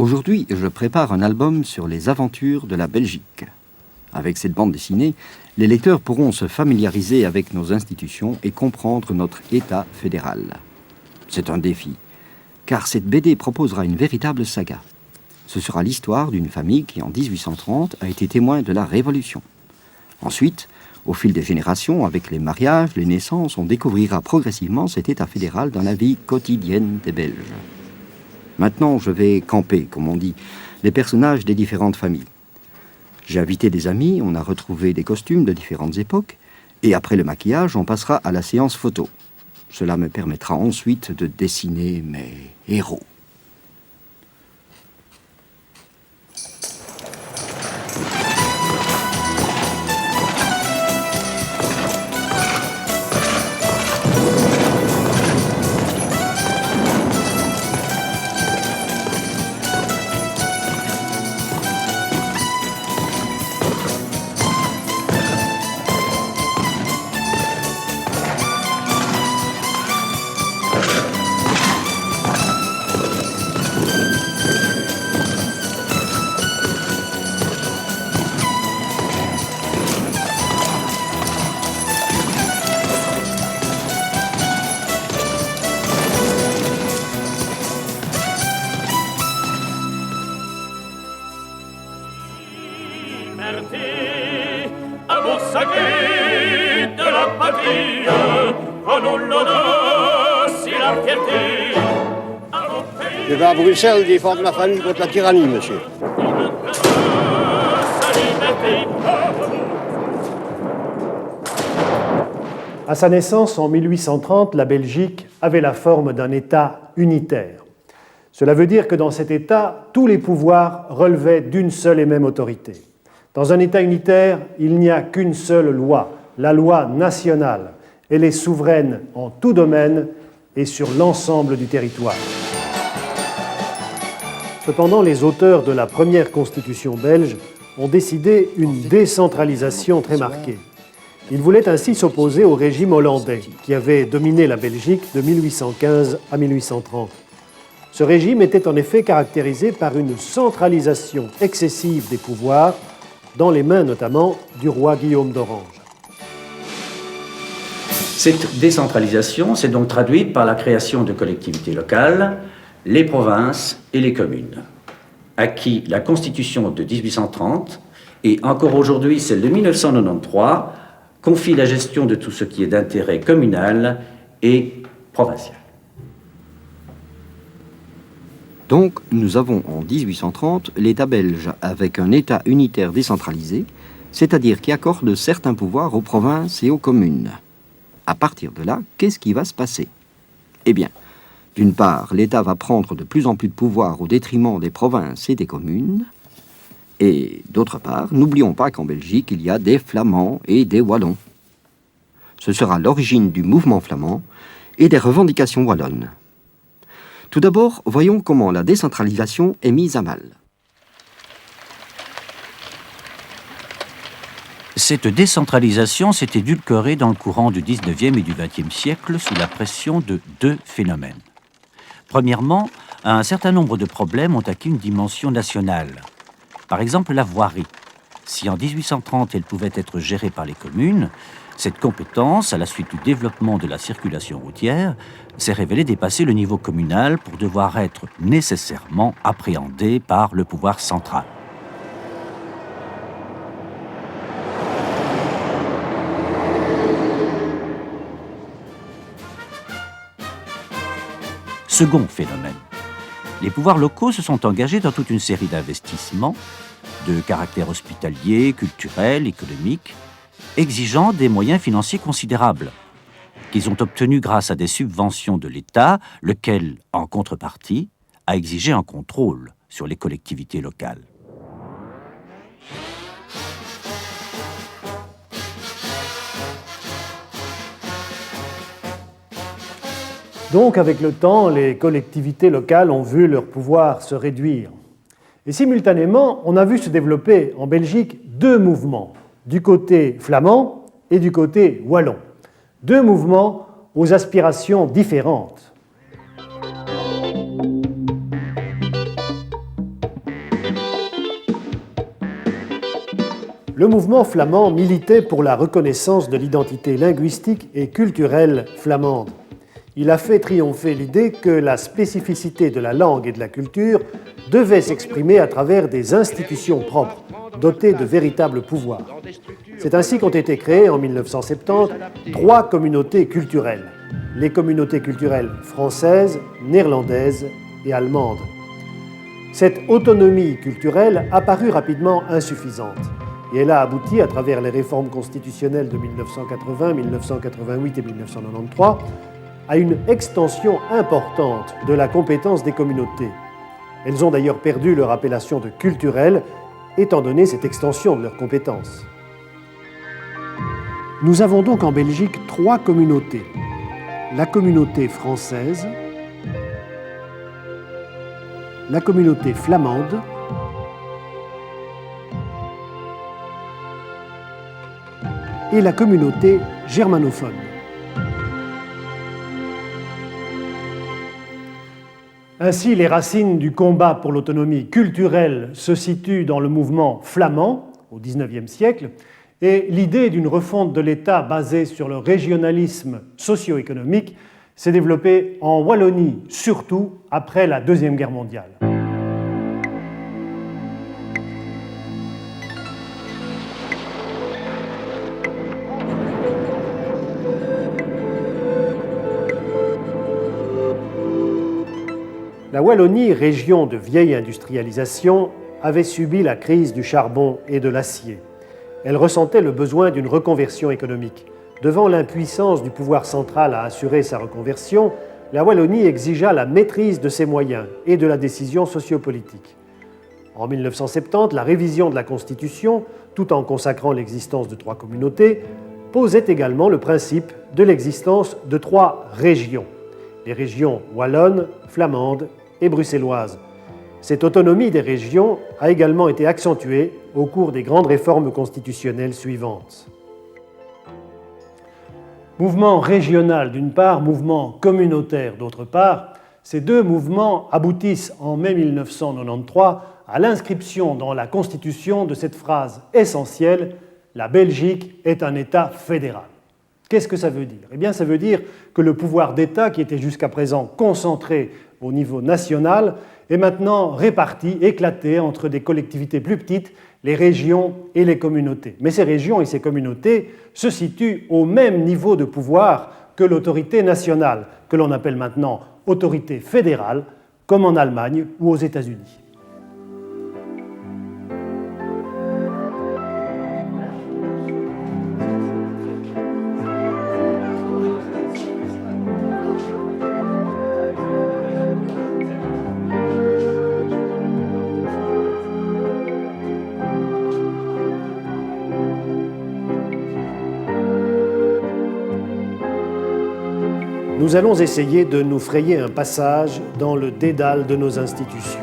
Aujourd'hui, je prépare un album sur les aventures de la Belgique. Avec cette bande dessinée, les lecteurs pourront se familiariser avec nos institutions et comprendre notre État fédéral. C'est un défi, car cette BD proposera une véritable saga. Ce sera l'histoire d'une famille qui, en 1830, a été témoin de la Révolution. Ensuite, au fil des générations, avec les mariages, les naissances, on découvrira progressivement cet État fédéral dans la vie quotidienne des Belges. Maintenant, je vais camper, comme on dit, les personnages des différentes familles. J'ai invité des amis, on a retrouvé des costumes de différentes époques, et après le maquillage, on passera à la séance photo. Cela me permettra ensuite de dessiner mes héros. Amour sacré de la patrie, prenons l'audace et la fierté. Je vais à Bruxelles défendre la famille contre la tyrannie, monsieur. À sa naissance en 1830, la Belgique avait la forme d'un État unitaire. Cela veut dire que dans cet État, tous les pouvoirs relevaient d'une seule et même autorité. Dans un État unitaire, il n'y a qu'une seule loi, la loi nationale. Elle est souveraine en tout domaine et sur l'ensemble du territoire. Cependant, les auteurs de la première constitution belge ont décidé une décentralisation très marquée. Ils voulaient ainsi s'opposer au régime hollandais, qui avait dominé la Belgique de 1815 à 1830. Ce régime était en effet caractérisé par une centralisation excessive des pouvoirs, dans les mains notamment du roi Guillaume d'Orange. Cette décentralisation s'est donc traduite par la création de collectivités locales, les provinces et les communes, à qui la Constitution de 1830 et encore aujourd'hui celle de 1993 confie la gestion de tout ce qui est d'intérêt communal et provincial. Donc, nous avons en 1830 l'État belge avec un État unitaire décentralisé, c'est-à-dire qui accorde certains pouvoirs aux provinces et aux communes. À partir de là, qu'est-ce qui va se passer? Eh bien, d'une part, l'État va prendre de plus en plus de pouvoirs au détriment des provinces et des communes, et d'autre part, n'oublions pas qu'en Belgique, il y a des Flamands et des Wallons. Ce sera l'origine du mouvement flamand et des revendications wallonnes. Tout d'abord, voyons comment la décentralisation est mise à mal. Cette décentralisation s'est édulcorée dans le courant du XIXe et du XXe siècle sous la pression de deux phénomènes. Premièrement, un certain nombre de problèmes ont acquis une dimension nationale. Par exemple, la voirie. Si en 1830 elle pouvait être gérée par les communes, cette compétence, à la suite du développement de la circulation routière, s'est révélée dépasser le niveau communal pour devoir être nécessairement appréhendée par le pouvoir central. Second phénomène. Les pouvoirs locaux se sont engagés dans toute une série d'investissements de caractère hospitalier, culturel, économique, exigeant des moyens financiers considérables, qu'ils ont obtenus grâce à des subventions de l'État, lequel, en contrepartie, a exigé un contrôle sur les collectivités locales. Donc, avec le temps, les collectivités locales ont vu leur pouvoir se réduire. Et simultanément, on a vu se développer en Belgique deux mouvements, du côté flamand et du côté wallon. Deux mouvements aux aspirations différentes. Le mouvement flamand militait pour la reconnaissance de l'identité linguistique et culturelle flamande. Il a fait triompher l'idée que la spécificité de la langue et de la culture devait s'exprimer à travers des institutions propres, dotées de véritables pouvoirs. C'est ainsi qu'ont été créées en 1970 3 communautés culturelles, les communautés culturelles françaises, néerlandaises et allemandes. Cette autonomie culturelle apparut rapidement insuffisante et elle a abouti, à travers les réformes constitutionnelles de 1980, 1988 et 1993, à une extension importante de la compétence des communautés. Elles ont d'ailleurs perdu leur appellation de culturelles, étant donné cette extension de leurs compétences. Nous avons donc en Belgique 3 communautés. La communauté française, la communauté flamande et la communauté germanophone. Ainsi, les racines du combat pour l'autonomie culturelle se situent dans le mouvement flamand au XIXe siècle et l'idée d'une refonte de l'État basée sur le régionalisme socio-économique s'est développée en Wallonie, surtout après la Deuxième Guerre mondiale. La Wallonie, région de vieille industrialisation, avait subi la crise du charbon et de l'acier. Elle ressentait le besoin d'une reconversion économique. Devant l'impuissance du pouvoir central à assurer sa reconversion, la Wallonie exigea la maîtrise de ses moyens et de la décision sociopolitique. En 1970, la révision de la Constitution, tout en consacrant l'existence de 3 communautés, posait également le principe de l'existence de 3 régions, les régions wallonnes, flamandes et bruxelloises. Cette autonomie des régions a également été accentuée au cours des grandes réformes constitutionnelles suivantes. Mouvement régional d'une part, mouvement communautaire d'autre part, ces 2 mouvements aboutissent en mai 1993 à l'inscription dans la Constitution de cette phrase essentielle « La Belgique est un État fédéral ». Qu'est-ce que ça veut dire ? Eh bien, ça veut dire que le pouvoir d'État, qui était jusqu'à présent concentré au niveau national, est maintenant réparti, éclaté entre des collectivités plus petites, les régions et les communautés. Mais ces régions et ces communautés se situent au même niveau de pouvoir que l'autorité nationale, que l'on appelle maintenant autorité fédérale, comme en Allemagne ou aux États-Unis. Nous allons essayer de nous frayer un passage dans le dédale de nos institutions.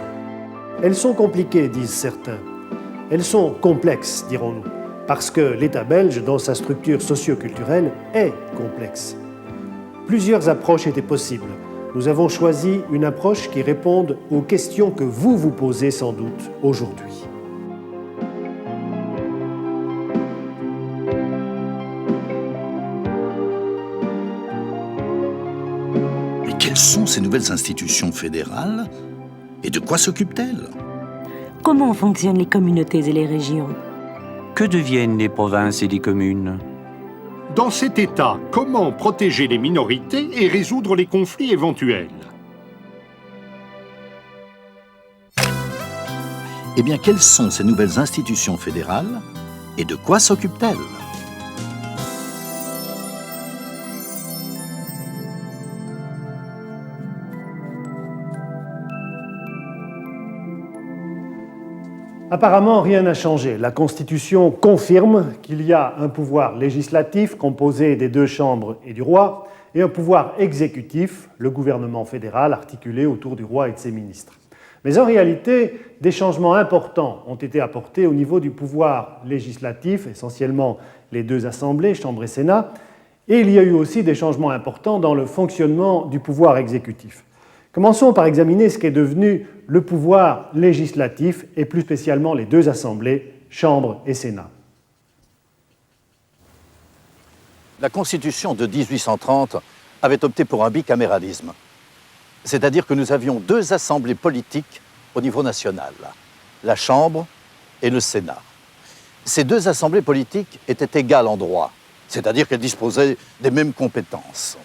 Elles sont compliquées, disent certains. Elles sont complexes, dirons-nous, parce que l'État belge, dans sa structure socio-culturelle, est complexe. Plusieurs approches étaient possibles. Nous avons choisi une approche qui réponde aux questions que vous vous posez sans doute aujourd'hui. Quelles sont ces nouvelles institutions fédérales et de quoi s'occupent-elles? Comment fonctionnent les communautés et les régions? Que deviennent les provinces et les communes? Dans cet état, comment protéger les minorités et résoudre les conflits éventuels? Eh bien, quelles sont ces nouvelles institutions fédérales et de quoi s'occupent-elles? Apparemment, rien n'a changé. La Constitution confirme qu'il y a un pouvoir législatif composé des 2 chambres et du roi, et un pouvoir exécutif, le gouvernement fédéral, articulé autour du roi et de ses ministres. Mais en réalité, des changements importants ont été apportés au niveau du pouvoir législatif, essentiellement les 2 assemblées, Chambre et Sénat, et il y a eu aussi des changements importants dans le fonctionnement du pouvoir exécutif. Commençons par examiner ce qu'est devenu le pouvoir législatif et plus spécialement les 2 assemblées, Chambre et Sénat. La Constitution de 1830 avait opté pour un bicaméralisme. C'est-à-dire que nous avions deux assemblées politiques au niveau national, la Chambre et le Sénat. Ces deux assemblées politiques étaient égales en droit, c'est-à-dire qu'elles disposaient des mêmes compétences.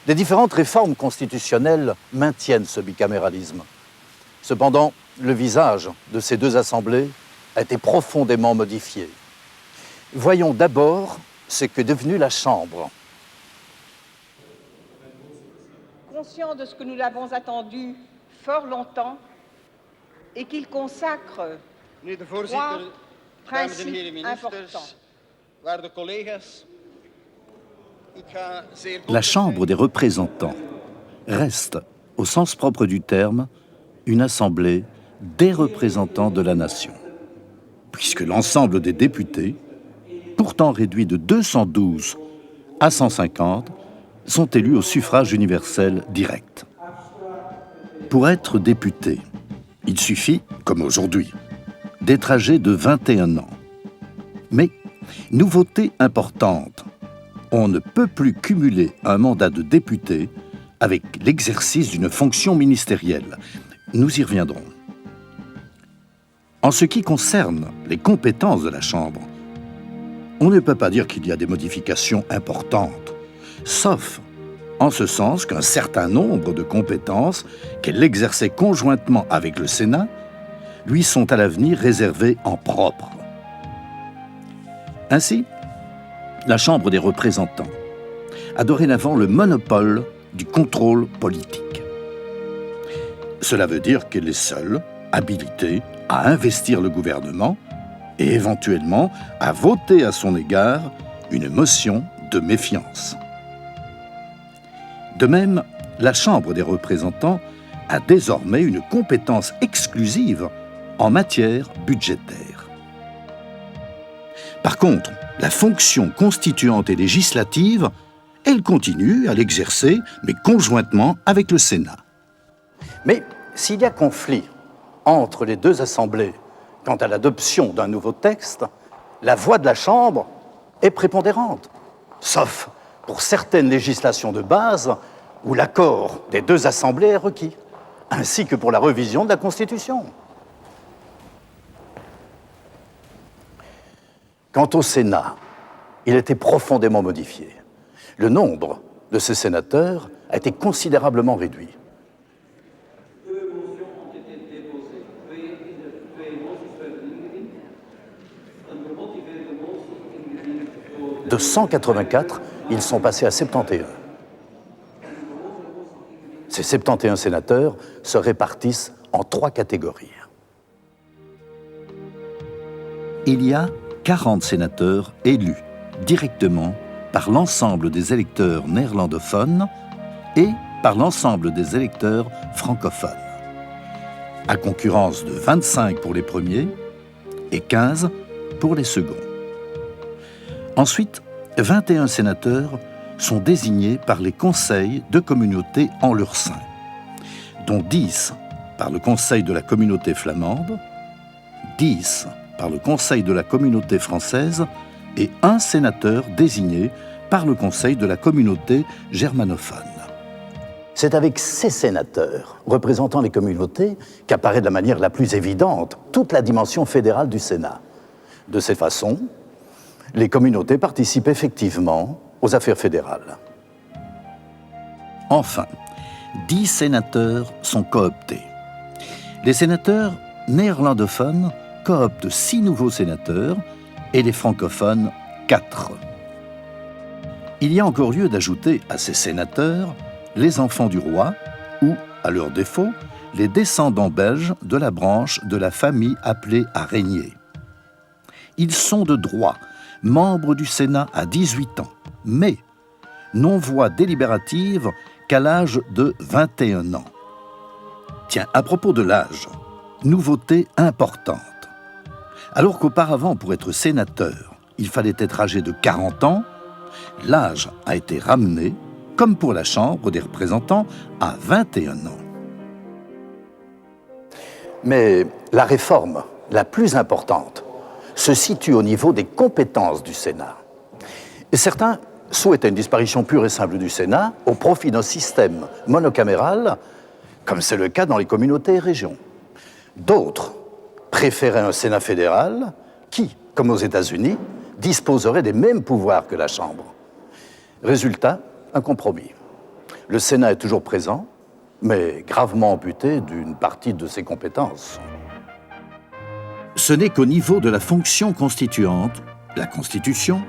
Les différentes réformes constitutionnelles maintiennent ce bicaméralisme. Cependant, le visage de ces deux assemblées a été profondément modifié. Voyons d'abord ce qu'est devenu la Chambre. Conscient de ce que nous l'avons attendu fort longtemps et qu'il consacre trois principes importants. La Chambre des représentants reste, au sens propre du terme, une assemblée des représentants de la nation, puisque l'ensemble des députés, pourtant réduits de 212 à 150, sont élus au suffrage universel direct. Pour être député, il suffit, comme aujourd'hui, d'être âgé de 21 ans. Mais, nouveauté importante, on ne peut plus cumuler un mandat de député avec l'exercice d'une fonction ministérielle. Nous y reviendrons. En ce qui concerne les compétences de la Chambre, on ne peut pas dire qu'il y a des modifications importantes, sauf en ce sens qu'un certain nombre de compétences qu'elle exerçait conjointement avec le Sénat lui sont à l'avenir réservées en propre. Ainsi, la Chambre des représentants a dorénavant le monopole du contrôle politique. Cela veut dire qu'elle est seule habilitée à investir le gouvernement et éventuellement à voter à son égard une motion de méfiance. De même, la Chambre des représentants a désormais une compétence exclusive en matière budgétaire. Par contre, la fonction constituante et législative, elle continue à l'exercer, mais conjointement avec le Sénat. Mais s'il y a conflit entre les deux assemblées quant à l'adoption d'un nouveau texte, la voix de la Chambre est prépondérante, sauf pour certaines législations de base où l'accord des deux assemblées est requis, ainsi que pour la révision de la Constitution. Quant au Sénat, il a été profondément modifié. Le nombre de ses sénateurs a été considérablement réduit. De 184, ils sont passés à 71. Ces 71 sénateurs se répartissent en 3 catégories. Il y a 40 sénateurs élus directement par l'ensemble des électeurs néerlandophones et par l'ensemble des électeurs francophones, à concurrence de 25 pour les premiers et 15 pour les seconds. Ensuite, 21 sénateurs sont désignés par les conseils de communauté en leur sein, dont 10 par le conseil de la communauté flamande, 10 par le conseil de la communauté française et un sénateur désigné par le conseil de la communauté germanophone. C'est avec ces sénateurs représentant les communautés qu'apparaît de la manière la plus évidente toute la dimension fédérale du Sénat. De cette façon, les communautés participent effectivement aux affaires fédérales. Enfin, 10 sénateurs sont cooptés. Les sénateurs néerlandophones cooptent 6 nouveaux sénateurs et les francophones 4. Il y a encore lieu d'ajouter à ces sénateurs les enfants du roi ou, à leur défaut, les descendants belges de la branche de la famille appelée à régner. Ils sont de droit membres du Sénat à 18 ans, mais n'ont voix délibérative qu'à l'âge de 21 ans. Tiens, à propos de l'âge, nouveauté importante. Alors qu'auparavant, pour être sénateur, il fallait être âgé de 40 ans, l'âge a été ramené, comme pour la Chambre des représentants, à 21 ans. Mais la réforme la plus importante se situe au niveau des compétences du Sénat. Et certains souhaitaient une disparition pure et simple du Sénat au profit d'un système monocaméral, comme c'est le cas dans les communautés et régions. D'autres préféraient un Sénat fédéral qui, comme aux États-Unis, disposerait des mêmes pouvoirs que la Chambre. Résultat, un compromis. Le Sénat est toujours présent, mais gravement amputé d'une partie de ses compétences. Ce n'est qu'au niveau de la fonction constituante, la Constitution,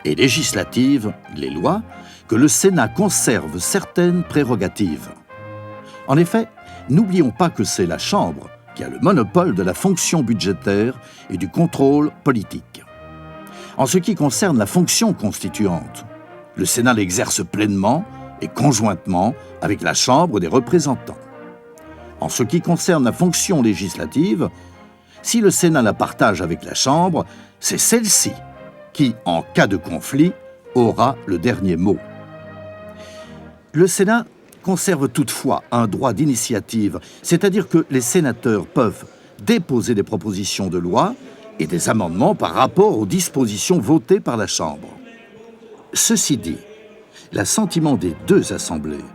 et législative, les lois, que le Sénat conserve certaines prérogatives. En effet, n'oublions pas que c'est la Chambre qui a le monopole de la fonction budgétaire et du contrôle politique. En ce qui concerne la fonction constituante, le Sénat l'exerce pleinement et conjointement avec la Chambre des représentants. En ce qui concerne la fonction législative, si le Sénat la partage avec la Chambre, c'est celle-ci qui, en cas de conflit, aura le dernier mot. Le Sénat conserve toutefois un droit d'initiative, c'est-à-dire que les sénateurs peuvent déposer des propositions de loi et des amendements par rapport aux dispositions votées par la Chambre. Ceci dit, l'assentiment des deux assemblées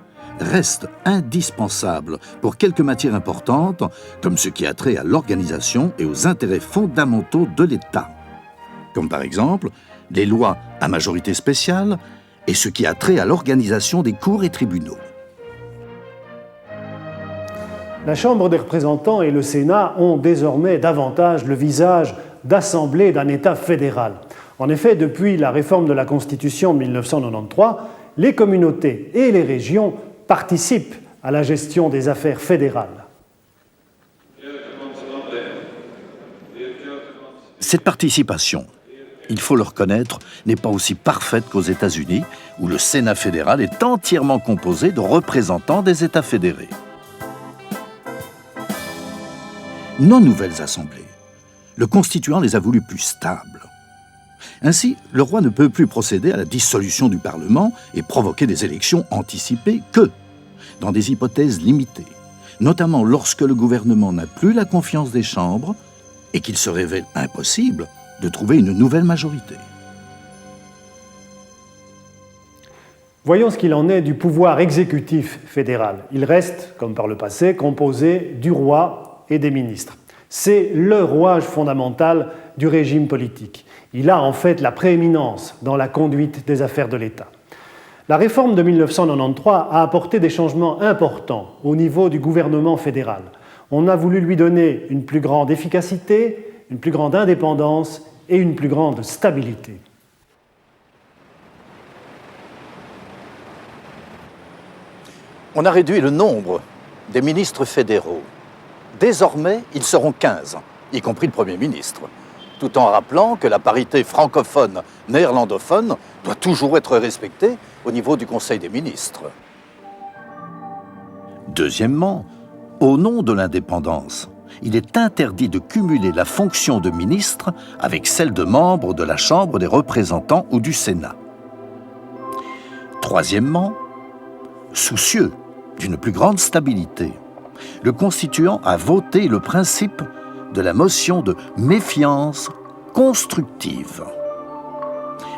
reste indispensable pour quelques matières importantes, comme ce qui a trait à l'organisation et aux intérêts fondamentaux de l'État, comme par exemple les lois à majorité spéciale et ce qui a trait à l'organisation des cours et tribunaux. La Chambre des représentants et le Sénat ont désormais davantage le visage d'assemblée d'un État fédéral. En effet, depuis la réforme de la Constitution de 1993, les communautés et les régions participent à la gestion des affaires fédérales. Cette participation, il faut le reconnaître, n'est pas aussi parfaite qu'aux États-Unis, où le Sénat fédéral est entièrement composé de représentants des États fédérés. Nos nouvelles assemblées, le constituant les a voulues plus stables. Ainsi, le roi ne peut plus procéder à la dissolution du Parlement et provoquer des élections anticipées que dans des hypothèses limitées, notamment lorsque le gouvernement n'a plus la confiance des chambres et qu'il se révèle impossible de trouver une nouvelle majorité. Voyons ce qu'il en est du pouvoir exécutif fédéral. Il reste, comme par le passé, composé du roi et des ministres. C'est le rouage fondamental du régime politique. Il a en fait la prééminence dans la conduite des affaires de l'État. La réforme de 1993 a apporté des changements importants au niveau du gouvernement fédéral. On a voulu lui donner une plus grande efficacité, une plus grande indépendance et une plus grande stabilité. On a réduit le nombre des ministres fédéraux. Désormais, ils seront 15, y compris le Premier ministre, tout en rappelant que la parité francophone-néerlandophone doit toujours être respectée au niveau du Conseil des ministres. Deuxièmement, au nom de l'indépendance, il est interdit de cumuler la fonction de ministre avec celle de membre de la Chambre des représentants ou du Sénat. Troisièmement, soucieux d'une plus grande stabilité, le constituant a voté le principe de la motion de méfiance constructive.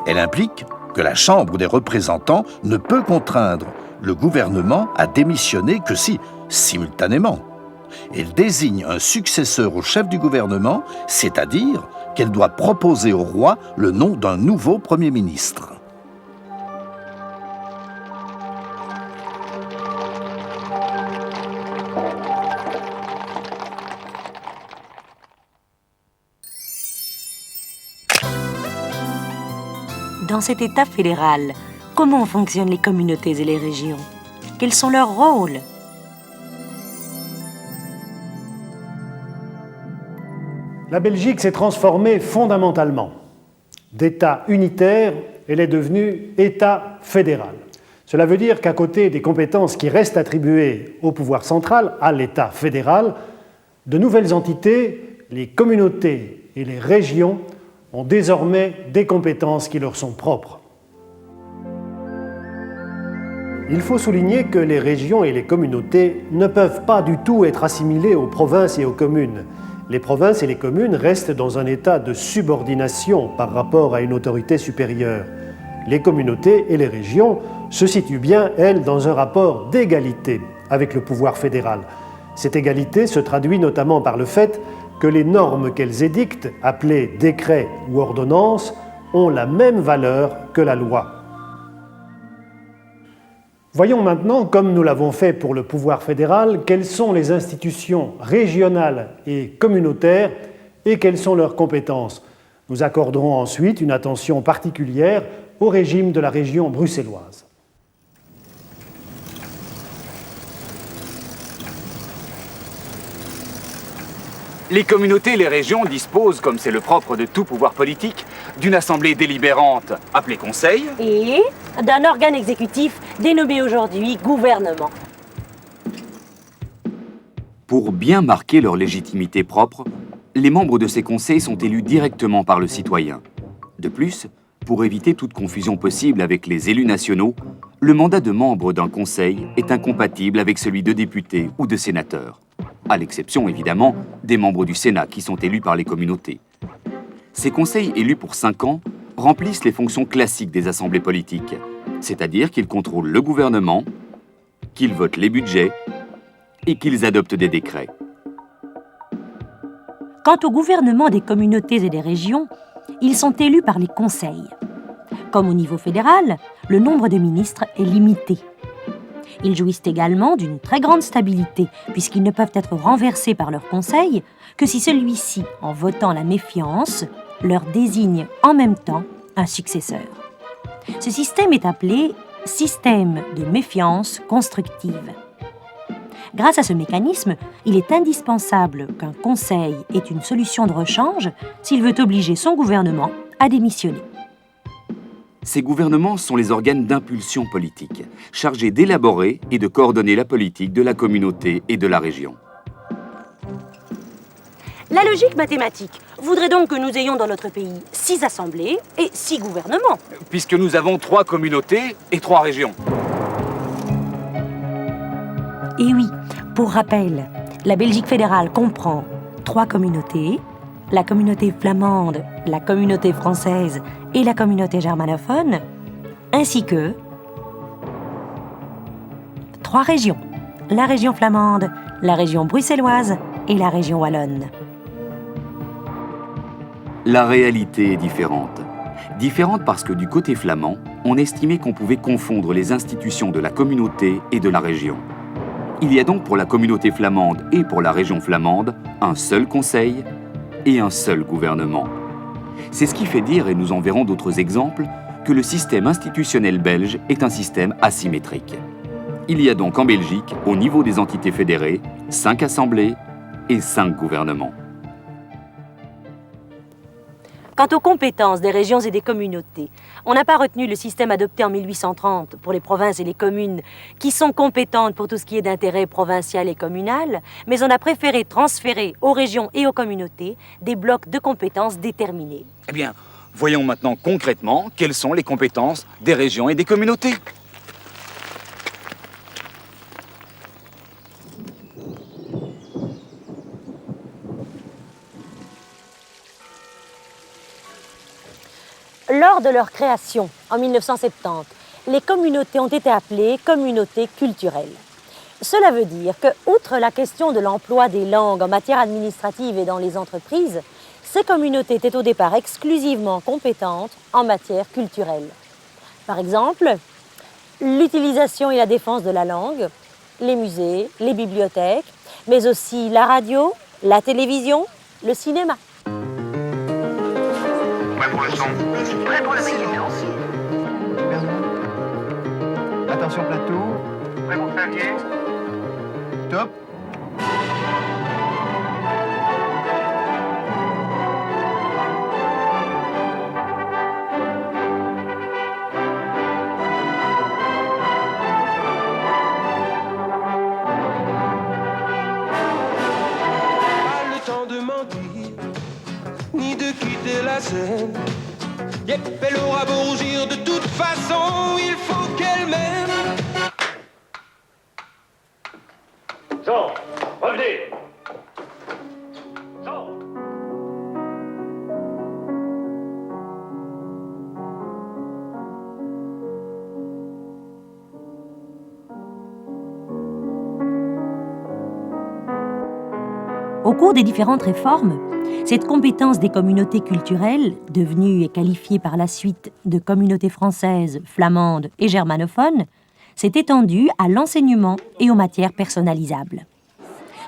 Elle implique que la Chambre des représentants ne peut contraindre le gouvernement à démissionner que si, simultanément, elle désigne un successeur au chef du gouvernement, c'est-à-dire qu'elle doit proposer au roi le nom d'un nouveau Premier ministre. Dans cet État fédéral, comment fonctionnent les communautés et les régions? Quels sont leurs rôles? La Belgique s'est transformée fondamentalement. D'État unitaire, elle est devenue État fédéral. Cela veut dire qu'à côté des compétences qui restent attribuées au pouvoir central, à l'État fédéral, de nouvelles entités, les communautés et les régions, ont désormais des compétences qui leur sont propres. Il faut souligner que les régions et les communautés ne peuvent pas du tout être assimilées aux provinces et aux communes. Les provinces et les communes restent dans un état de subordination par rapport à une autorité supérieure. les communautés et les régions se situent bien, elles, dans un rapport d'égalité avec le pouvoir fédéral. Cette égalité se traduit notamment par le fait que les normes qu'elles édictent, appelées décrets ou ordonnances, ont la même valeur que la loi. Voyons maintenant, comme nous l'avons fait pour le pouvoir fédéral, quelles sont les institutions régionales et communautaires et quelles sont leurs compétences. Nous accorderons ensuite une attention particulière au régime de la région bruxelloise. Les communautés et les régions disposent, comme c'est le propre de tout pouvoir politique, d'une assemblée délibérante, appelée conseil, et d'un organe exécutif dénommé aujourd'hui gouvernement. Pour bien marquer leur légitimité propre, les membres de ces conseils sont élus directement par le citoyen. De plus, pour éviter toute confusion possible avec les élus nationaux, le mandat de membre d'un conseil est incompatible avec celui de député ou de sénateur, à l'exception évidemment des membres du Sénat qui sont élus par les communautés. Ces conseils élus pour 5 ans remplissent les fonctions classiques des assemblées politiques, c'est-à-dire qu'ils contrôlent le gouvernement, qu'ils votent les budgets et qu'ils adoptent des décrets. Quant au gouvernement des communautés et des régions, ils sont élus par les conseils. Comme au niveau fédéral, le nombre de ministres est limité. Ils jouissent également d'une très grande stabilité, puisqu'ils ne peuvent être renversés par leur conseil que si celui-ci, en votant la méfiance, leur désigne en même temps un successeur. Ce système est appelé système de méfiance constructive. Grâce à ce mécanisme, il est indispensable qu'un conseil ait une solution de rechange s'il veut obliger son gouvernement à démissionner. Ces gouvernements sont les organes d'impulsion politique, chargés d'élaborer et de coordonner la politique de la communauté et de la région. La logique mathématique voudrait donc que nous ayons dans notre pays 6 assemblées et 6 gouvernements. Puisque nous avons 3 communautés et 3 régions. Et oui, pour rappel, la Belgique fédérale comprend 3 communautés, la communauté flamande, la communauté française et la communauté germanophone, ainsi que 3 régions, la région flamande, la région bruxelloise et la région wallonne. La réalité est différente. Différente parce que du côté flamand, on estimait qu'on pouvait confondre les institutions de la communauté et de la région. Il y a donc pour la communauté flamande et pour la région flamande un seul conseil et un seul gouvernement. C'est ce qui fait dire, et nous en verrons d'autres exemples, que le système institutionnel belge est un système asymétrique. Il y a donc en Belgique, au niveau des entités fédérées, 5 assemblées et 5 gouvernements. Quant aux compétences des régions et des communautés, on n'a pas retenu le système adopté en 1830 pour les provinces et les communes qui sont compétentes pour tout ce qui est d'intérêt provincial et communal, mais on a préféré transférer aux régions et aux communautés des blocs de compétences déterminés. Eh bien, voyons maintenant concrètement quelles sont les compétences des régions et des communautés. Lors de leur création, en 1970, les communautés ont été appelées communautés culturelles. Cela veut dire que, outre la question de l'emploi des langues en matière administrative et dans les entreprises, ces communautés étaient au départ exclusivement compétentes en matière culturelle. Par exemple, l'utilisation et la défense de la langue, les musées, les bibliothèques, mais aussi la radio, la télévision, le cinéma. Prêt pour le son. Prêt pour la présidence. Attention plateau. Prêt pour clavier. Top. Pas le temps de mentir, ni de quitter la scène. Yep, elle aura beau rougir, de toute façon, il faut qu'elle m'aime. Jean, revenez. Jean. Au cours des différentes réformes, cette compétence des communautés culturelles, devenue et qualifiée par la suite de communautés françaises, flamandes et germanophones, s'est étendue à l'enseignement et aux matières personnalisables.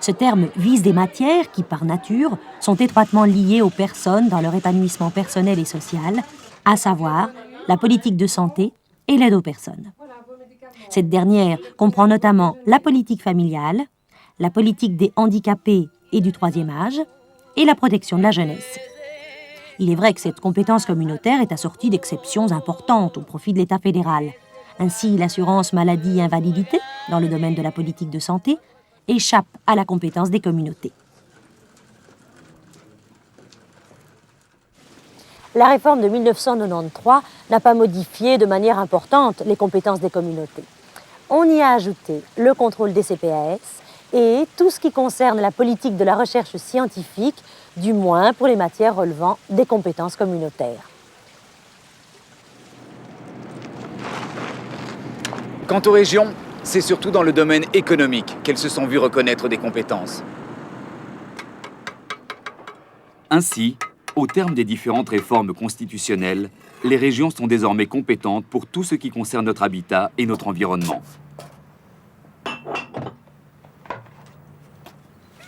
Ce terme vise des matières qui, par nature, sont étroitement liées aux personnes dans leur épanouissement personnel et social, à savoir la politique de santé et l'aide aux personnes. Cette dernière comprend notamment la politique familiale, la politique des handicapés et du troisième âge, et la protection de la jeunesse. Il est vrai que cette compétence communautaire est assortie d'exceptions importantes au profit de l'État fédéral. Ainsi, l'assurance maladie et invalidité, dans le domaine de la politique de santé, échappe à la compétence des communautés. La réforme de 1993 n'a pas modifié de manière importante les compétences des communautés. On y a ajouté le contrôle des CPAS et tout ce qui concerne la politique de la recherche scientifique, du moins pour les matières relevant des compétences communautaires. Quant aux régions, c'est surtout dans le domaine économique qu'elles se sont vues reconnaître des compétences. Ainsi, au terme des différentes réformes constitutionnelles, les régions sont désormais compétentes pour tout ce qui concerne notre habitat et notre environnement.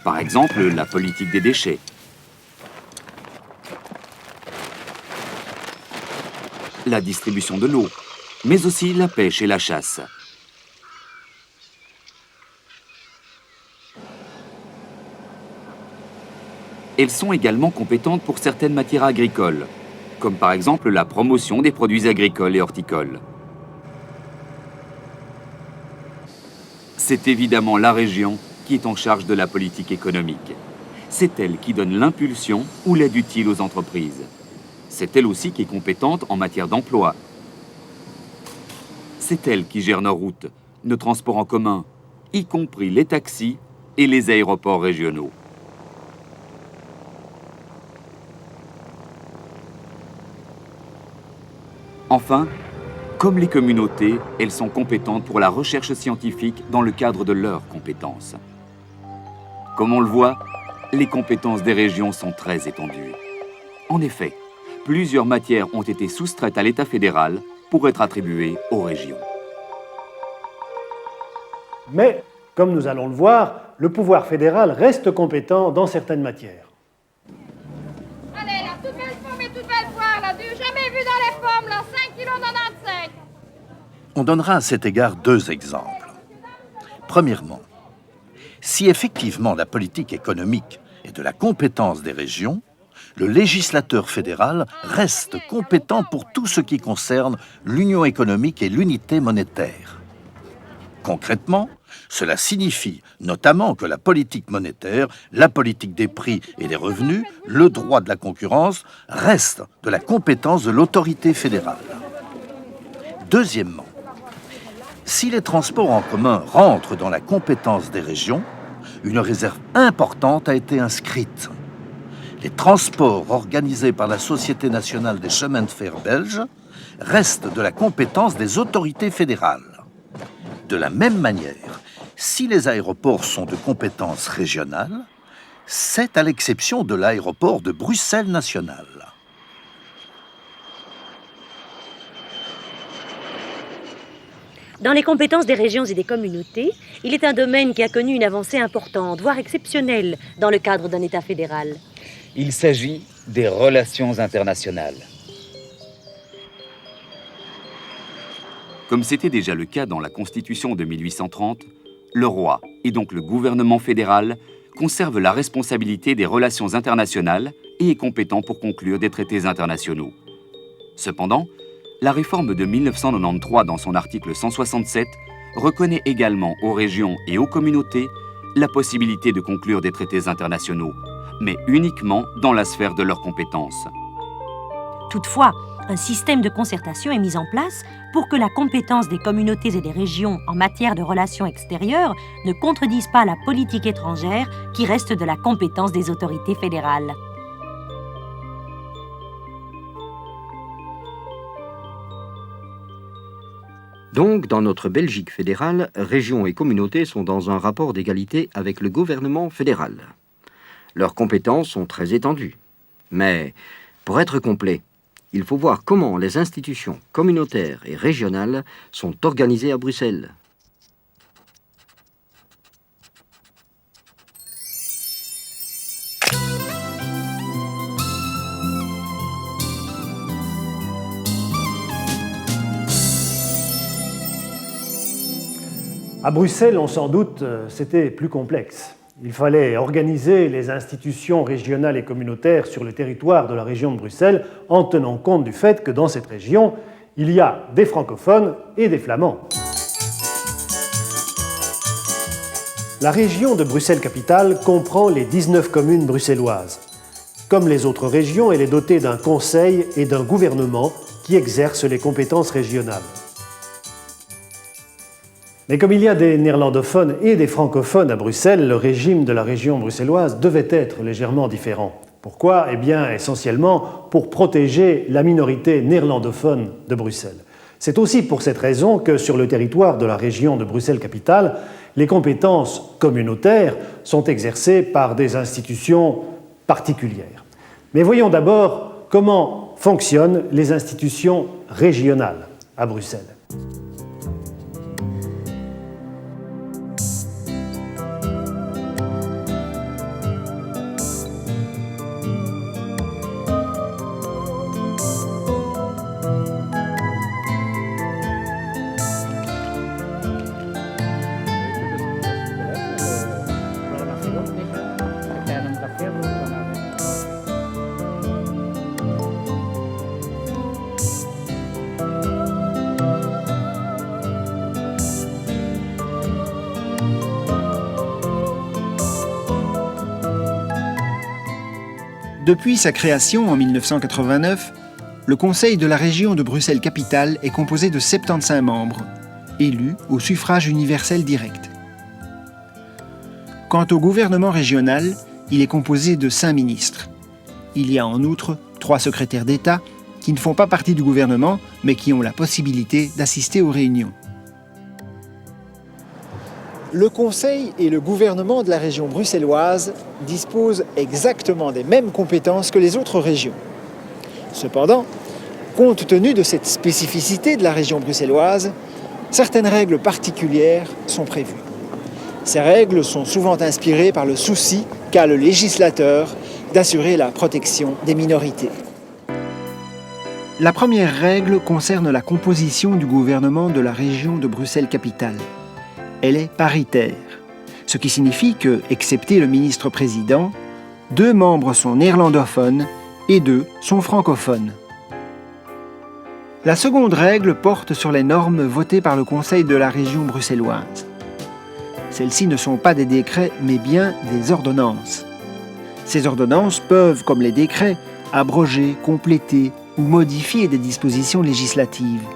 Par exemple, la politique des déchets, la distribution de l'eau, mais aussi la pêche et la chasse. Elles sont également compétentes pour certaines matières agricoles, comme par exemple la promotion des produits agricoles et horticoles. C'est évidemment la région qui est en charge de la politique économique. C'est elle qui donne l'impulsion ou l'aide utile aux entreprises. C'est elle aussi qui est compétente en matière d'emploi. C'est elle qui gère nos routes, nos transports en commun, y compris les taxis et les aéroports régionaux. Enfin, comme les communautés, elles sont compétentes pour la recherche scientifique dans le cadre de leurs compétences. Comme on le voit, les compétences des régions sont très étendues. En effet, plusieurs matières ont été soustraites à l'État fédéral pour être attribuées aux régions. Mais, comme nous allons le voir, le pouvoir fédéral reste compétent dans certaines matières. Allez, la toute belle forme et toute belle poire, là, du jamais vu dans les pommes, là, 5,95 kg. On donnera à cet égard deux exemples. Premièrement, si effectivement la politique économique est de la compétence des régions, le législateur fédéral reste compétent pour tout ce qui concerne l'union économique et l'unité monétaire. Concrètement, cela signifie notamment que la politique monétaire, la politique des prix et des revenus, le droit de la concurrence restent de la compétence de l'autorité fédérale. Deuxièmement, si les transports en commun rentrent dans la compétence des régions, une réserve importante a été inscrite. Les transports organisés par la Société nationale des chemins de fer belges restent de la compétence des autorités fédérales. De la même manière, si les aéroports sont de compétence régionale, c'est à l'exception de l'aéroport de Bruxelles National. Dans les compétences des régions et des communautés, il est un domaine qui a connu une avancée importante, voire exceptionnelle, dans le cadre d'un État fédéral. Il s'agit des relations internationales. Comme c'était déjà le cas dans la Constitution de 1830, le roi, et donc le gouvernement fédéral, conserve la responsabilité des relations internationales et est compétent pour conclure des traités internationaux. Cependant, la réforme de 1993, dans son article 167, reconnaît également aux régions et aux communautés la possibilité de conclure des traités internationaux, mais uniquement dans la sphère de leurs compétences. Toutefois, un système de concertation est mis en place pour que la compétence des communautés et des régions en matière de relations extérieures ne contredise pas la politique étrangère qui reste de la compétence des autorités fédérales. Donc, dans notre Belgique fédérale, régions et communautés sont dans un rapport d'égalité avec le gouvernement fédéral. Leurs compétences sont très étendues. Mais, pour être complet, il faut voir comment les institutions communautaires et régionales sont organisées à Bruxelles. À Bruxelles, on s'en doute, c'était plus complexe. Il fallait organiser les institutions régionales et communautaires sur le territoire de la région de Bruxelles en tenant compte du fait que dans cette région, il y a des francophones et des flamands. La région de Bruxelles-Capitale comprend les 19 communes bruxelloises. Comme les autres régions, elle est dotée d'un conseil et d'un gouvernement qui exercent les compétences régionales. Mais comme il y a des néerlandophones et des francophones à Bruxelles, le régime de la région bruxelloise devait être légèrement différent. Pourquoi ? Eh bien, essentiellement pour protéger la minorité néerlandophone de Bruxelles. C'est aussi pour cette raison que sur le territoire de la région de Bruxelles-Capitale, les compétences communautaires sont exercées par des institutions particulières. Mais voyons d'abord comment fonctionnent les institutions régionales à Bruxelles. Depuis sa création en 1989, le Conseil de la région de Bruxelles-Capitale est composé de 75 membres, élus au suffrage universel direct. Quant au gouvernement régional, il est composé de 5 ministres. Il y a en outre 3 secrétaires d'État qui ne font pas partie du gouvernement, mais qui ont la possibilité d'assister aux réunions. Le Conseil et le gouvernement de la région bruxelloise disposent exactement des mêmes compétences que les autres régions. Cependant, compte tenu de cette spécificité de la région bruxelloise, certaines règles particulières sont prévues. Ces règles sont souvent inspirées par le souci qu'a le législateur d'assurer la protection des minorités. La première règle concerne la composition du gouvernement de la région de Bruxelles-Capitale. Elle est paritaire, ce qui signifie que, excepté le ministre-président, 2 membres sont néerlandophones et 2 sont francophones. La seconde règle porte sur les normes votées par le Conseil de la région bruxelloise. Celles-ci ne sont pas des décrets, mais bien des ordonnances. Ces ordonnances peuvent, comme les décrets, abroger, compléter ou modifier des dispositions législatives.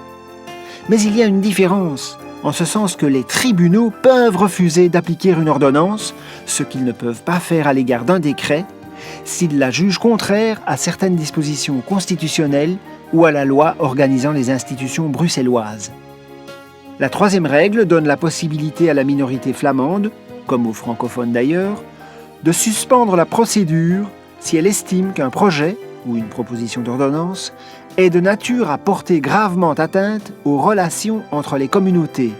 Mais il y a une différence, en ce sens que les tribunaux peuvent refuser d'appliquer une ordonnance, ce qu'ils ne peuvent pas faire à l'égard d'un décret, s'ils la jugent contraire à certaines dispositions constitutionnelles ou à la loi organisant les institutions bruxelloises. La troisième règle donne la possibilité à la minorité flamande, comme aux francophones d'ailleurs, de suspendre la procédure si elle estime qu'un projet ou une proposition d'ordonnance est de nature à porter gravement atteinte aux relations entre les communautés.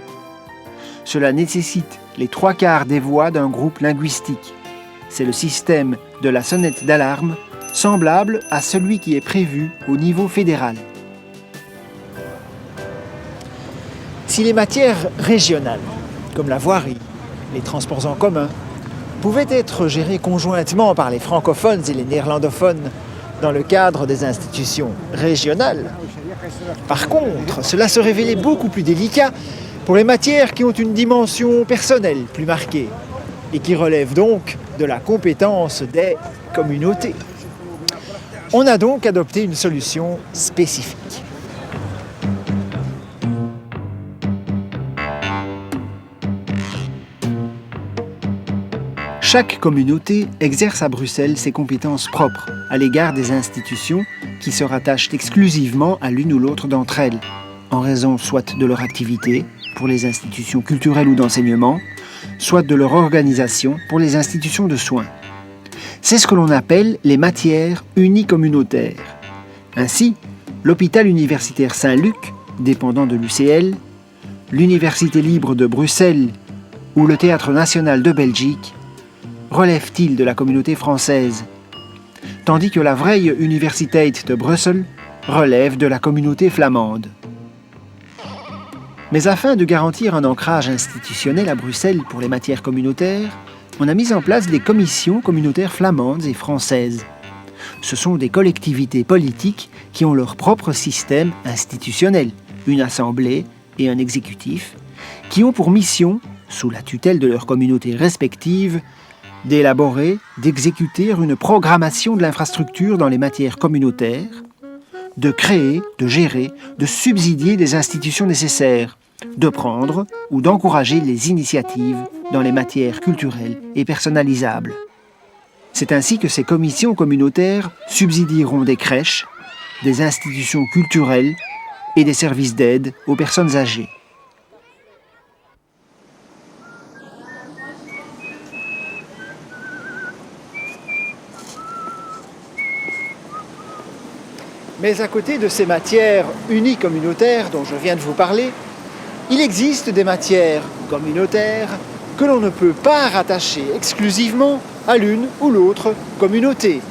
Cela nécessite les 3/4 des voix d'un groupe linguistique. C'est le système de la sonnette d'alarme, semblable à celui qui est prévu au niveau fédéral. Si les matières régionales, comme la voirie, les transports en commun, pouvaient être gérées conjointement par les francophones et les néerlandophones dans le cadre des institutions régionales, par contre, cela se révélait beaucoup plus délicat pour les matières qui ont une dimension personnelle plus marquée et qui relèvent donc de la compétence des communautés. On a donc adopté une solution spécifique. Chaque communauté exerce à Bruxelles ses compétences propres à l'égard des institutions qui se rattachent exclusivement à l'une ou l'autre d'entre elles, en raison soit de leur activité, pour les institutions culturelles ou d'enseignement, soit de leur organisation pour les institutions de soins. C'est ce que l'on appelle les matières unicommunautaires. Ainsi, l'hôpital universitaire Saint-Luc, dépendant de l'UCL, l'Université libre de Bruxelles ou le Théâtre national de Belgique relèvent-ils de la communauté française, tandis que la Vrije Universiteit de Bruxelles relève de la communauté flamande. Mais afin de garantir un ancrage institutionnel à Bruxelles pour les matières communautaires, on a mis en place des commissions communautaires flamandes et françaises. Ce sont des collectivités politiques qui ont leur propre système institutionnel, une assemblée et un exécutif, qui ont pour mission, sous la tutelle de leurs communautés respectives, d'élaborer, d'exécuter une programmation de l'infrastructure dans les matières communautaires, de créer, de gérer, de subsidier des institutions nécessaires, de prendre ou d'encourager les initiatives dans les matières culturelles et personnalisables. C'est ainsi que ces commissions communautaires subsidieront des crèches, des institutions culturelles et des services d'aide aux personnes âgées. Mais à côté de ces matières unicommunautaires dont je viens de vous parler, il existe des matières communautaires que l'on ne peut pas rattacher exclusivement à l'une ou l'autre communauté.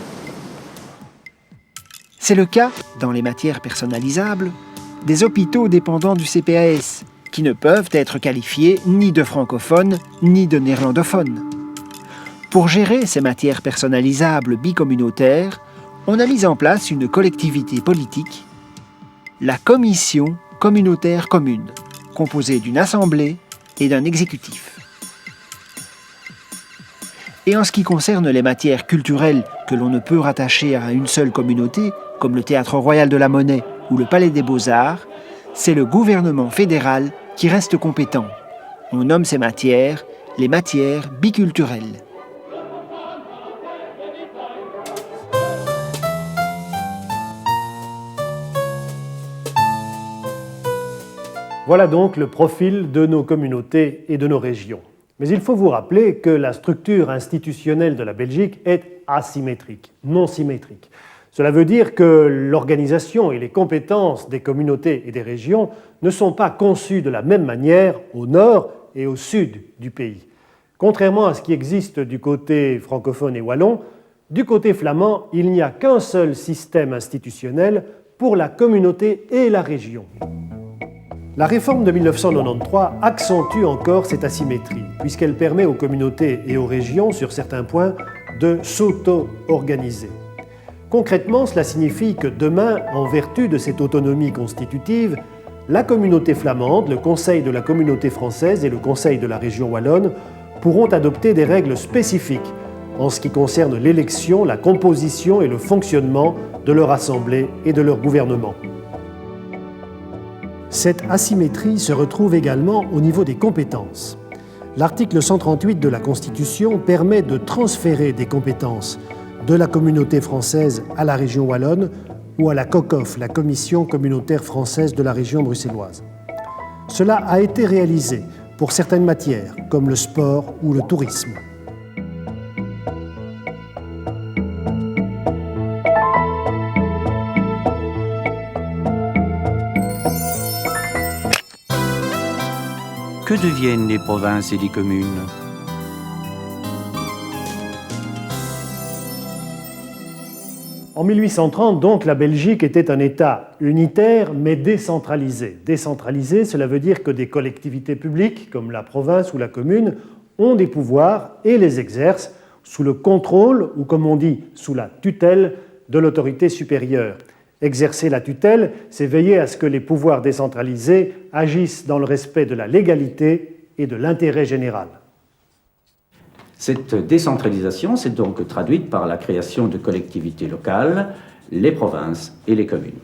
C'est le cas, dans les matières personnalisables, des hôpitaux dépendants du CPAS, qui ne peuvent être qualifiés ni de francophones ni de néerlandophones. Pour gérer ces matières personnalisables bicommunautaires, on a mis en place une collectivité politique, la Commission communautaire commune, composée d'une assemblée et d'un exécutif. Et en ce qui concerne les matières culturelles que l'on ne peut rattacher à une seule communauté, comme le Théâtre Royal de la Monnaie ou le Palais des Beaux-Arts, c'est le gouvernement fédéral qui reste compétent. On nomme ces matières les matières biculturelles. Voilà donc le profil de nos communautés et de nos régions. Mais il faut vous rappeler que la structure institutionnelle de la Belgique est asymétrique, non symétrique. Cela veut dire que l'organisation et les compétences des communautés et des régions ne sont pas conçues de la même manière au nord et au sud du pays. Contrairement à ce qui existe du côté francophone et wallon, du côté flamand, il n'y a qu'un seul système institutionnel pour la communauté et la région. La réforme de 1993 accentue encore cette asymétrie, puisqu'elle permet aux communautés et aux régions, sur certains points, de s'auto-organiser. Concrètement, cela signifie que demain, en vertu de cette autonomie constitutive, la communauté flamande, le Conseil de la communauté française et le Conseil de la région wallonne pourront adopter des règles spécifiques en ce qui concerne l'élection, la composition et le fonctionnement de leur assemblée et de leur gouvernement. Cette asymétrie se retrouve également au niveau des compétences. L'article 138 de la Constitution permet de transférer des compétences de la communauté française à la région wallonne ou à la COCOF, la Commission communautaire française de la région bruxelloise. Cela a été réalisé pour certaines matières, comme le sport ou le tourisme. Que deviennent les provinces et les communes ? En 1830, donc, la Belgique était un État unitaire mais décentralisé. Décentralisé, cela veut dire que des collectivités publiques, comme la province ou la commune, ont des pouvoirs et les exercent sous le contrôle, ou comme on dit, sous la tutelle de l'autorité supérieure. Exercer la tutelle, c'est veiller à ce que les pouvoirs décentralisés agissent dans le respect de la légalité et de l'intérêt général. Cette décentralisation s'est donc traduite par la création de collectivités locales, les provinces et les communes.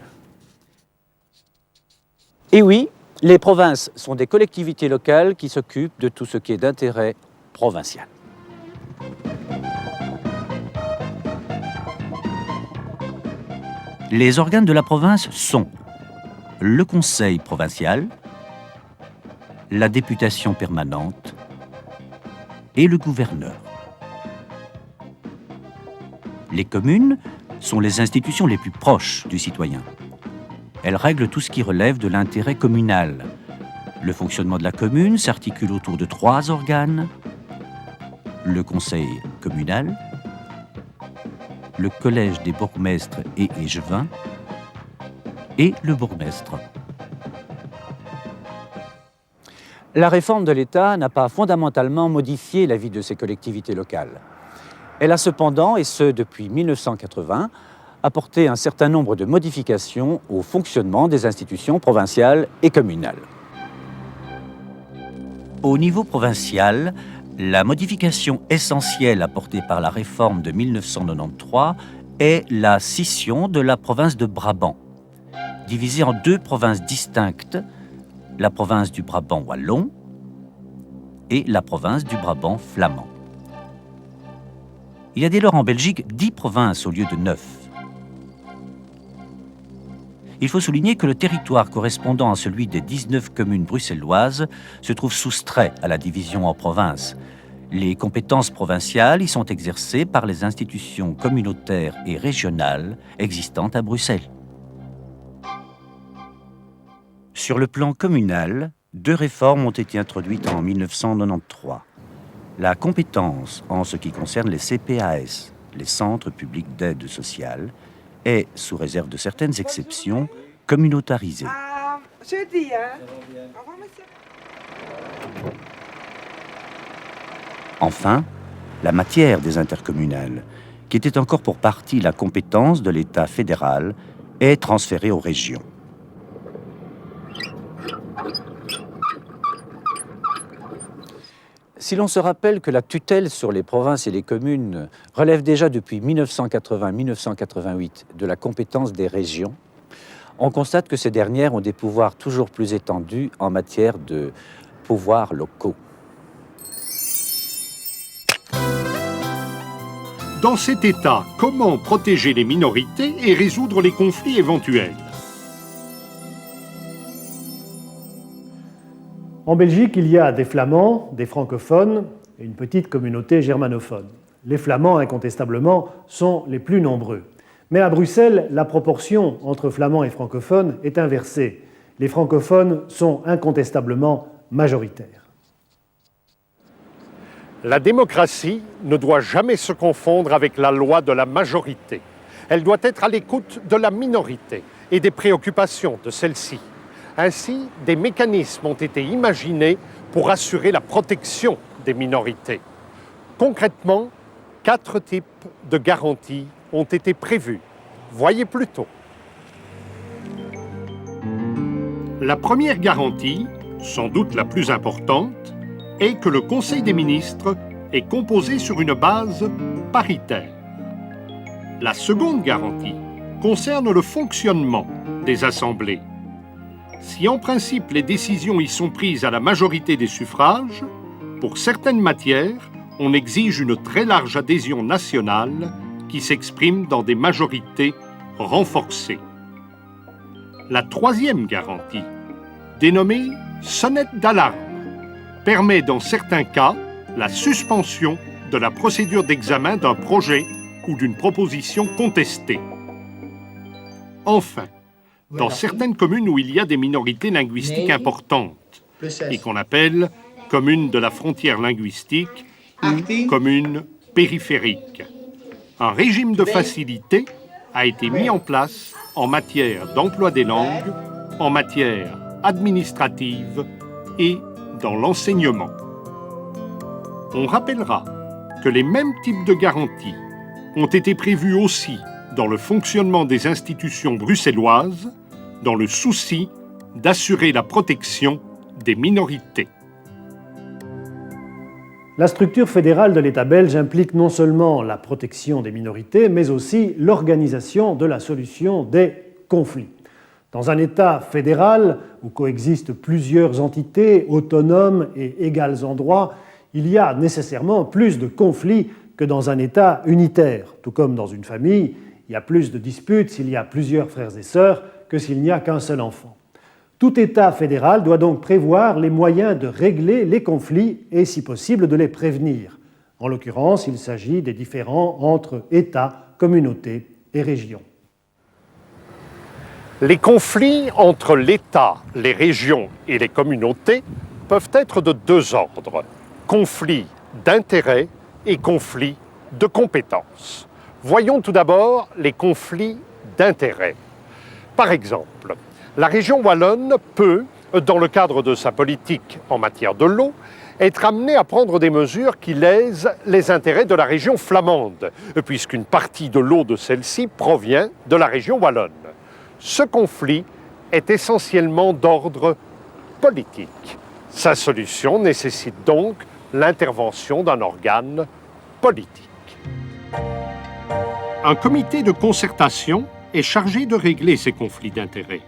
Et oui, les provinces sont des collectivités locales qui s'occupent de tout ce qui est d'intérêt provincial. Les organes de la province sont le conseil provincial, la députation permanente et le gouverneur. Les communes sont les institutions les plus proches du citoyen. Elles règlent tout ce qui relève de l'intérêt communal. Le fonctionnement de la commune s'articule autour de 3 organes: le conseil communal, le collège des bourgmestres et échevins et le bourgmestre. La réforme de l'État n'a pas fondamentalement modifié la vie de ces collectivités locales. Elle a cependant, et ce depuis 1980, apporté un certain nombre de modifications au fonctionnement des institutions provinciales et communales. Au niveau provincial, la modification essentielle apportée par la réforme de 1993 est la scission de la province de Brabant, divisée en 2 provinces distinctes, la province du Brabant wallon et la province du Brabant flamand. Il y a dès lors en Belgique 10 provinces au lieu de 9. Il faut souligner que le territoire correspondant à celui des 19 communes bruxelloises se trouve soustrait à la division en provinces. Les compétences provinciales y sont exercées par les institutions communautaires et régionales existantes à Bruxelles. Sur le plan communal, 2 réformes ont été introduites en 1993. La compétence en ce qui concerne les CPAS, les centres publics d'aide sociale, est, sous réserve de certaines exceptions, communautarisée. Jeudi, hein? Enfin, la matière des intercommunales, qui était encore pour partie la compétence de l'État fédéral, est transférée aux régions. Si l'on se rappelle que la tutelle sur les provinces et les communes relève déjà depuis 1980-1988 de la compétence des régions, on constate que ces dernières ont des pouvoirs toujours plus étendus en matière de pouvoirs locaux. Dans cet état, comment protéger les minorités et résoudre les conflits éventuels? En Belgique, il y a des flamands, des francophones et une petite communauté germanophone. Les flamands, incontestablement, sont les plus nombreux. Mais à Bruxelles, la proportion entre flamands et francophones est inversée. Les francophones sont incontestablement majoritaires. La démocratie ne doit jamais se confondre avec la loi de la majorité. Elle doit être à l'écoute de la minorité et des préoccupations de celle-ci. Ainsi, des mécanismes ont été imaginés pour assurer la protection des minorités. Concrètement, 4 types de garanties ont été prévus. Voyez plutôt. La première garantie, sans doute la plus importante, est que le Conseil des ministres est composé sur une base paritaire. La seconde garantie concerne le fonctionnement des assemblées. Si en principe les décisions y sont prises à la majorité des suffrages, pour certaines matières, on exige une très large adhésion nationale qui s'exprime dans des majorités renforcées. La troisième garantie, dénommée sonnette d'alarme, permet dans certains cas la suspension de la procédure d'examen d'un projet ou d'une proposition contestée. Enfin, dans certaines communes où il y a des minorités linguistiques importantes et qu'on appelle communes de la frontière linguistique ou communes périphériques, un régime de facilité a été mis en place en matière d'emploi des langues, en matière administrative et dans l'enseignement. On rappellera que les mêmes types de garanties ont été prévus aussi dans le fonctionnement des institutions bruxelloises, dans le souci d'assurer la protection des minorités. La structure fédérale de l'État belge implique non seulement la protection des minorités, mais aussi l'organisation de la solution des conflits. Dans un État fédéral où coexistent plusieurs entités autonomes et égales en droit, il y a nécessairement plus de conflits que dans un État unitaire. Tout comme dans une famille, il y a plus de disputes s'il y a plusieurs frères et sœurs que s'il n'y a qu'un seul enfant. Tout État fédéral doit donc prévoir les moyens de régler les conflits et, si possible, de les prévenir. En l'occurrence, il s'agit des différends entre États communautés et régions. Les conflits entre l'État, les régions et les communautés peuvent être de deux ordres, conflits d'intérêts et conflits de compétences. Voyons tout d'abord les conflits d'intérêts. Par exemple, la région wallonne peut, dans le cadre de sa politique en matière de l'eau, être amenée à prendre des mesures qui lèsent les intérêts de la région flamande, puisqu'une partie de l'eau de celle-ci provient de la région wallonne. Ce conflit est essentiellement d'ordre politique. Sa solution nécessite donc l'intervention d'un organe politique. Un comité de concertation est chargé de régler ces conflits d'intérêts.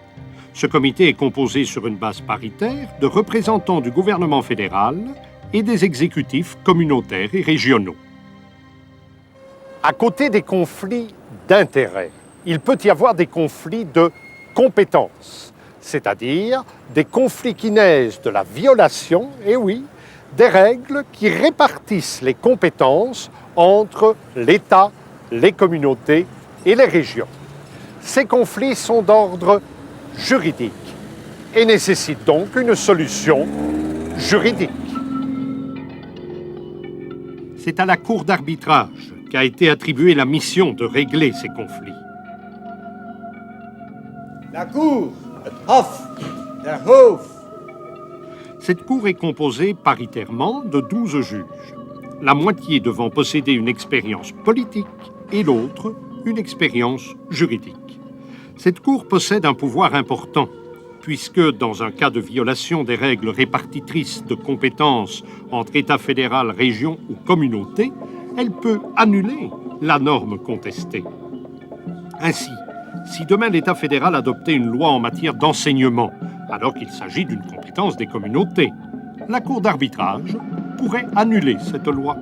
Ce comité est composé sur une base paritaire de représentants du gouvernement fédéral et des exécutifs communautaires et régionaux. À côté des conflits d'intérêts, il peut y avoir des conflits de compétences, c'est-à-dire des conflits qui naissent de la violation, et oui, des règles qui répartissent les compétences entre l'État, les communautés et les régions. Ces conflits sont d'ordre juridique et nécessitent donc une solution juridique. C'est à la Cour d'arbitrage qu'a été attribuée la mission de régler ces conflits. La Cour, Hof, der Hof. Cette Cour est composée paritairement de 12 juges, la moitié devant posséder une expérience politique et l'autre une expérience juridique. Cette Cour possède un pouvoir important, puisque dans un cas de violation des règles répartitrices de compétences entre État fédéral, région ou communauté, elle peut annuler la norme contestée. Ainsi, si demain l'État fédéral adoptait une loi en matière d'enseignement, alors qu'il s'agit d'une compétence des communautés, la Cour d'arbitrage pourrait annuler cette loi.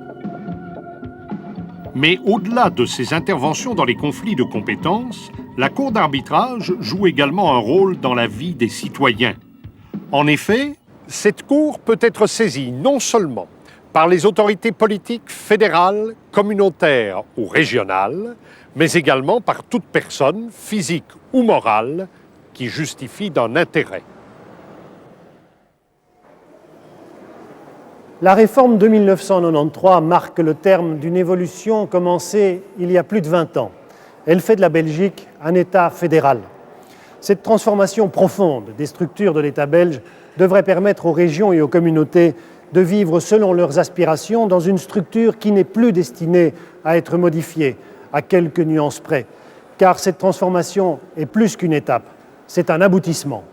Mais au-delà de ces interventions dans les conflits de compétences, la Cour d'arbitrage joue également un rôle dans la vie des citoyens. En effet, cette Cour peut être saisie non seulement par les autorités politiques fédérales, communautaires ou régionales, mais également par toute personne, physique ou morale, qui justifie d'un intérêt. La réforme de 1993 marque le terme d'une évolution commencée il y a plus de 20 ans. Elle fait de la Belgique un État fédéral. Cette transformation profonde des structures de l'État belge devrait permettre aux régions et aux communautés de vivre selon leurs aspirations dans une structure qui n'est plus destinée à être modifiée, à quelques nuances près. Car cette transformation est plus qu'une étape, c'est un aboutissement.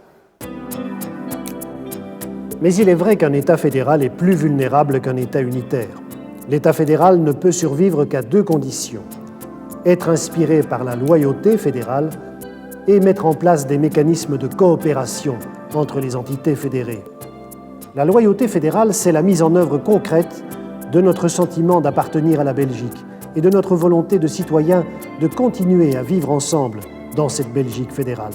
Mais il est vrai qu'un État fédéral est plus vulnérable qu'un État unitaire. L'État fédéral ne peut survivre qu'à deux conditions: être inspiré par la loyauté fédérale et mettre en place des mécanismes de coopération entre les entités fédérées. La loyauté fédérale, c'est la mise en œuvre concrète de notre sentiment d'appartenir à la Belgique et de notre volonté de citoyens de continuer à vivre ensemble dans cette Belgique fédérale.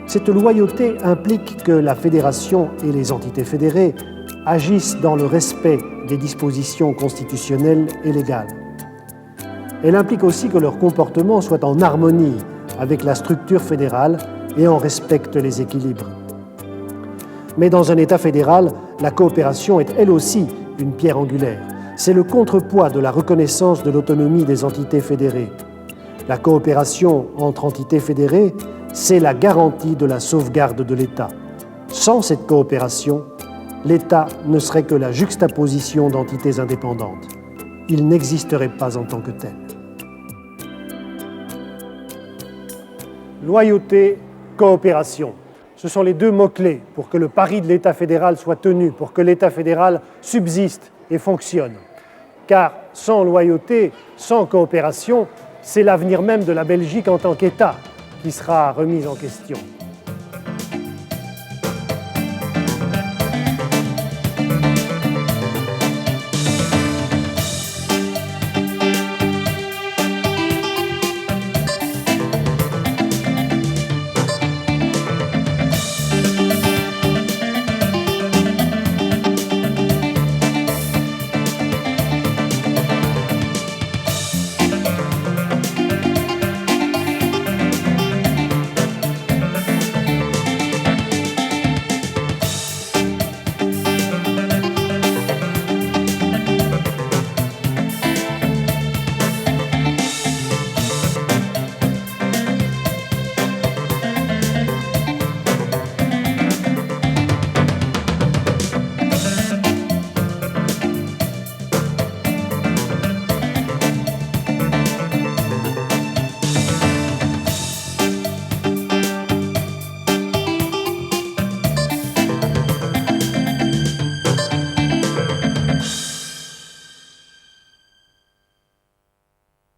Cette loyauté implique que la fédération et les entités fédérées agissent dans le respect des dispositions constitutionnelles et légales. Elle implique aussi que leur comportement soit en harmonie avec la structure fédérale et en respecte les équilibres. Mais dans un État fédéral, la coopération est elle aussi une pierre angulaire. C'est le contrepoids de la reconnaissance de l'autonomie des entités fédérées. La coopération entre entités fédérées, c'est la garantie de la sauvegarde de l'État. Sans cette coopération, l'État ne serait que la juxtaposition d'entités indépendantes. Il n'existerait pas en tant que tel. Loyauté, coopération. Ce sont les deux mots-clés pour que le pari de l'État fédéral soit tenu, pour que l'État fédéral subsiste et fonctionne. Car sans loyauté, sans coopération, c'est l'avenir même de la Belgique en tant qu'État qui sera remis en question.